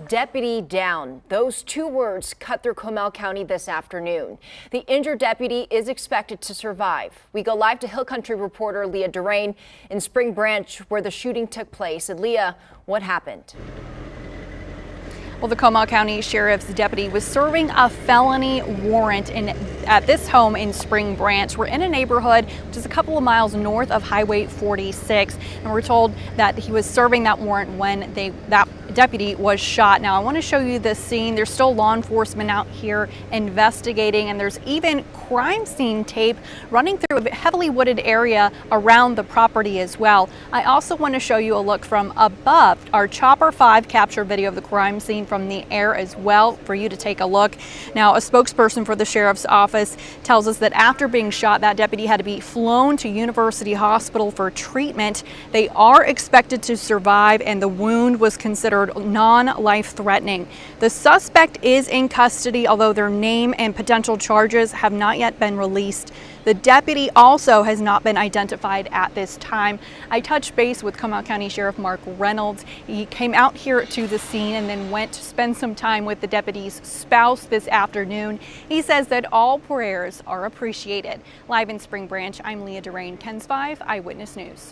Deputy down. Those two words cut through Comal County this afternoon. The injured deputy is expected to survive. We go live to Hill Country reporter Leah Durain in Spring Branch, where the shooting took place. And Leah, what happened? Well, the Comal County Sheriff's deputy was serving a felony warrant at this home in Spring Branch. We're in a neighborhood which is a couple of miles north of Highway 46, and we're told that he was serving that warrant when that deputy was shot. Now, I want to show you the scene. There's still law enforcement out here investigating, and there's even crime scene tape running through a heavily wooded area around the property as well. I also want to show you a look from above. Our Chopper 5 captured video of the crime scene from the air as well for you to take a look. Now, a spokesperson for the sheriff's office tells us that after being shot, that deputy had to be flown to University Hospital for treatment. They are expected to survive, and the wound was considered non-life threatening. The suspect is in custody, although their name and potential charges have not yet been released. The deputy also has not been identified at this time. I touched base with Comal County Sheriff Mark Reynolds. He came out here to the scene and then went to spend some time with the deputy's spouse this afternoon. He says that all prayers are appreciated. Live in Spring Branch, I'm Leah Durain, KENS 5 Eyewitness News.